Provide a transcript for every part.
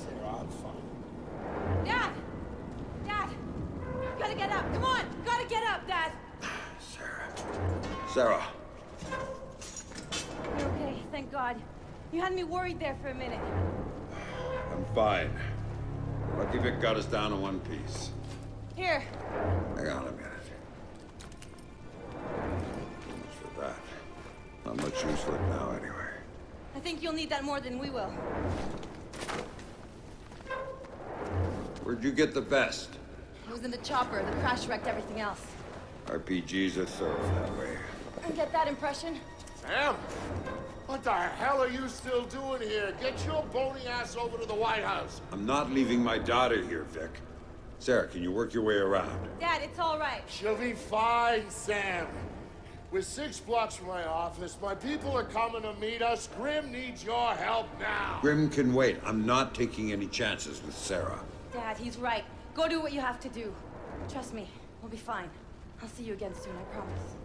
Sarah, I'm fine. Dad! Dad! You gotta get up! Come on! You gotta get up, Dad! Sarah. You're okay, thank God. You had me worried there for a minute. I'm fine. Lucky Vic got us down to one piece. Here. Hang on a minute. Much for that. Not much use for it now, anyway. I think you'll need that more than we will. Where'd you get the vest? It was in the chopper. The crash wrecked everything else. RPGs are thorough that way. I get that impression. Sam! What the hell are you still doing here? Get your bony ass over to the White House. I'm not leaving my daughter here, Vic. Sarah, can you work your way around? Dad, it's all right. She'll be fine, Sam. We're 6 blocks from my office. My people are coming to meet us. Grim needs your help now. Grim can wait. I'm not taking any chances with Sarah. Dad, he's right. Go do what you have to do. Trust me, we'll be fine. I'll see you again soon, I promise.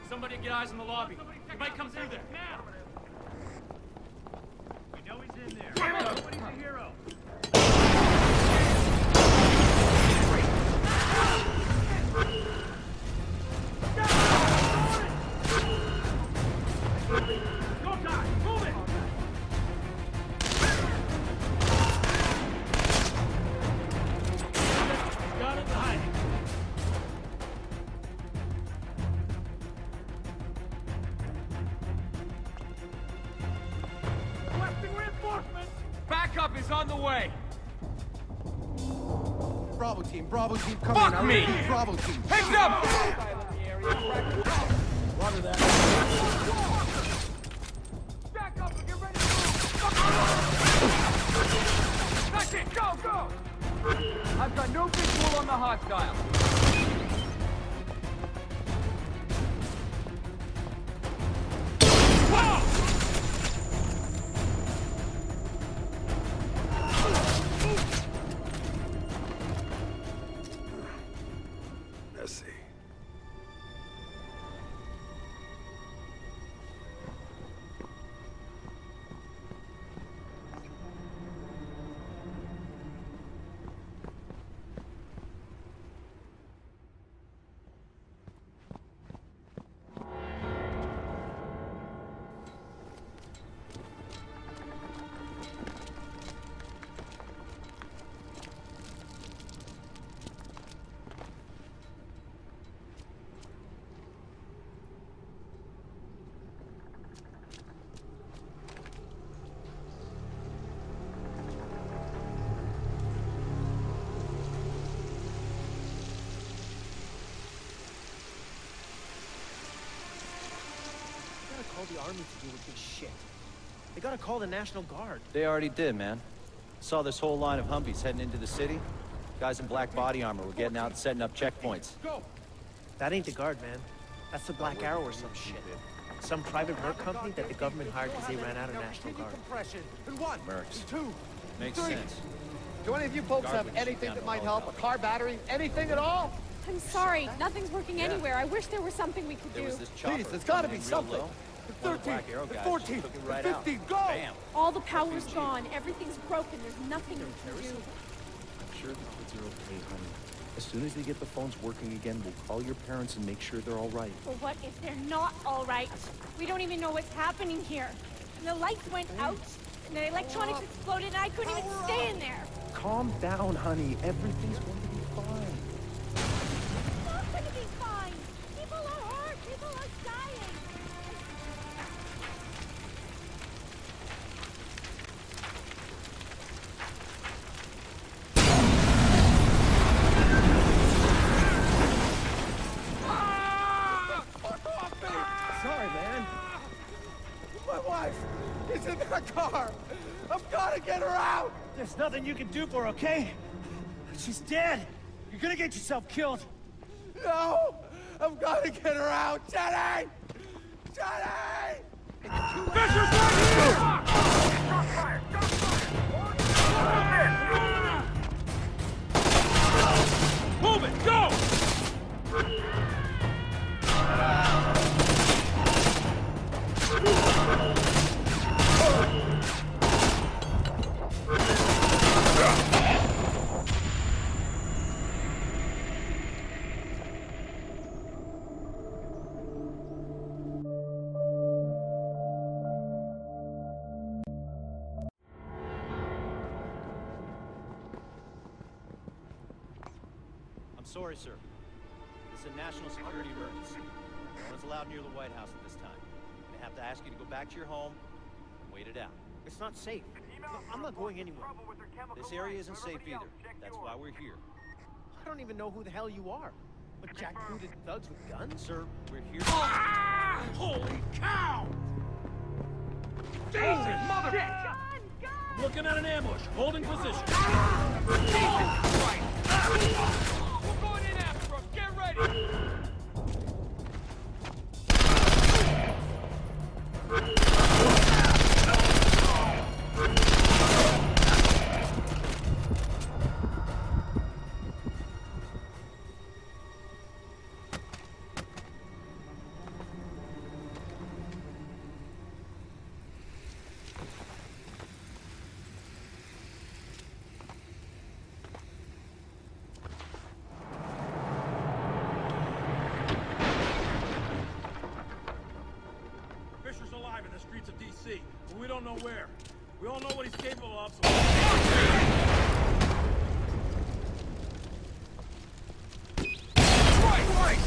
Somebody get eyes on the lobby. He might come through there. Now! We know he's in there. Nobody's a hero. Go, guys! Move it! Got it in hiding. Backup is on the way. Bravo team, come Fuck in. me! Bravo team. Heads up! Roger that. Back up and get ready to move! That's it! Go, go! I've got no visual on the hostile. Let's see. Call the army to deal with this shit. They gotta call the National Guard. They already did, man. Saw this whole line of Humvees heading into the city. Guys in black body armor were getting out and setting up checkpoints. Go! That ain't the Guard, man. That's the Black Arrow or some shit. Some private merc company that the government hired because they ran out of National Guard. Mercs. Two. Makes sense. Do any of you folks Guard have would shoot anything down that the might whole help? A car battery? Anything at all? I'm sorry, nothing's working anywhere. I wish there was something we could There do. was this chopper. Please, there's gotta coming be in real something. low. The One of the 13, Black Arrow the guys 14, took it the right 15, out. go! Bam. All the power's gone. Everything's broken. There's nothing we can do. I'm sure the kids are okay, honey. As soon as they get the phones working again, we'll call your parents and make sure they're all right. But what if they're not all right? We don't even know what's happening here. And the lights went out, and the electronics exploded, and I couldn't even stay in there. Calm down, honey. Everything's going to be fine. It's not going to be fine. People are hurt. People are dying. Sorry, man. My wife is in the car. I've gotta get her out. There's nothing you can do for her, okay? She's dead. You're gonna get yourself killed. No, I've gotta get her out. Jenny! Jenny! Fisher's right here! Shot fired! Gun fire! Sorry, sir. This is a national security emergency. No one's allowed near the White House at this time. I have to ask you to go back to your home and wait it out. It's not safe. No, I'm not going anywhere. This area isn't safe either. That's why we're here. I don't even know who the hell you are. What, jackbooted thugs with guns? Sir, we're here. Holy cow! Jesus, mother! Looking at an ambush. Holding position. Jesus Christ! We're going in after him. Get ready! Fisher's alive in the streets of D.C., but we don't know where. We all know what he's capable of, so... Right!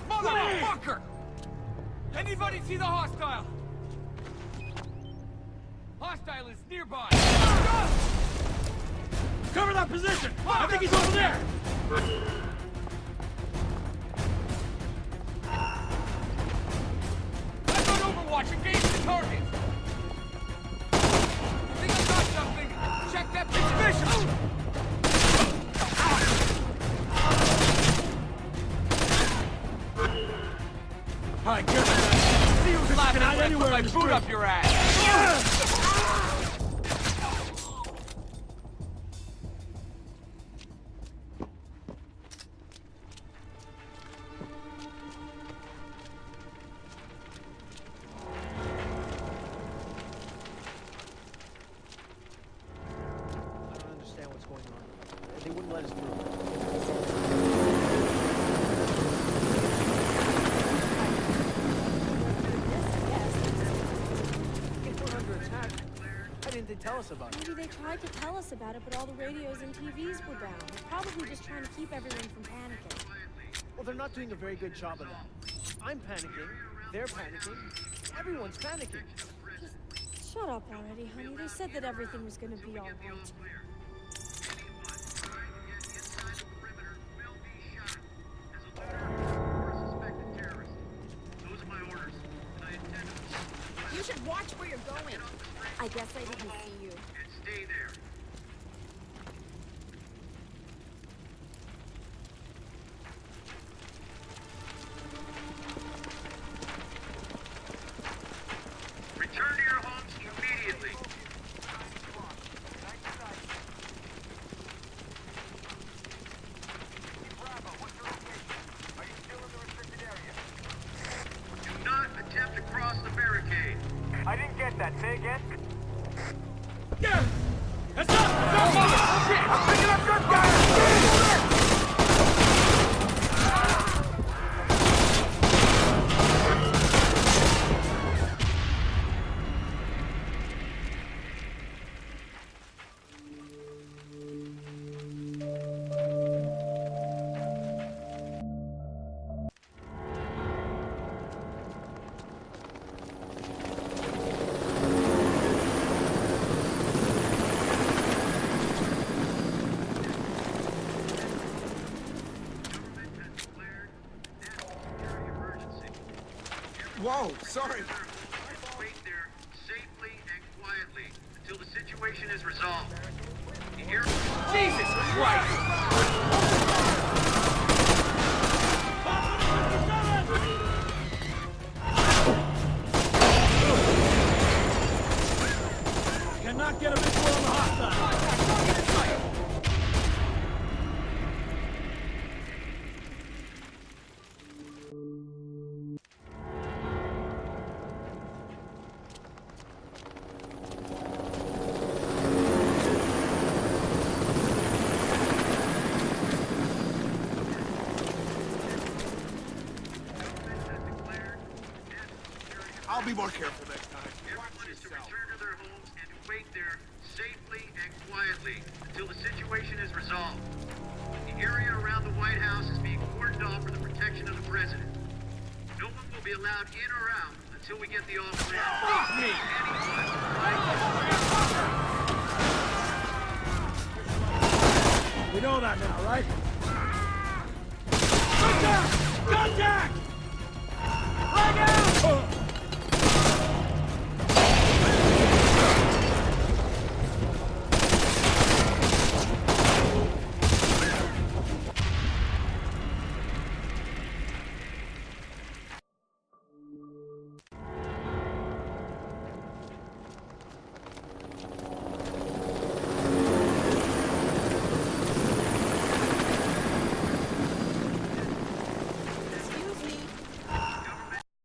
Motherfucker! Anybody see the hostile? Hostile is nearby. Cover that position! I think he's over there! I've got Overwatch. Engage the target. I think I got something. Check that bitch vision. All right, get that. See who's laughing out when I anywhere put my in the boot street. up your ass. I don't understand what's going on. They wouldn't let us through. If we're under attack, why didn't they tell us about it? Maybe they tried to tell us about it, but all the radios and TVs were down. They're probably just trying to keep everyone from panicking. Well, they're not doing a very good job of that. I'm panicking. They're panicking. Everyone's panicking. Just shut up already, honey. They said that everything was gonna be all right. You should watch where you're going. I guess I didn't see you. Stay there. Return to your homes immediately. Bravo, what's your location? Are you still in the restricted area? Do not attempt to cross the barricade. I didn't get that. Say again. That's up! Shit! I'm picking up good guys! Whoa, sorry. Wait there safely and quietly until the situation is resolved. You hear? Jesus Christ! Cannot get a visual on the hostile. I'll be more careful next time. Everyone is to return to their homes and to wait there safely and quietly until the situation is resolved. You The area around the White House is being cordoned off for the protection of the president. No one will be allowed in or out until we get the officer. Fuck me! We know that now, right? Contact! Contact! Frag out!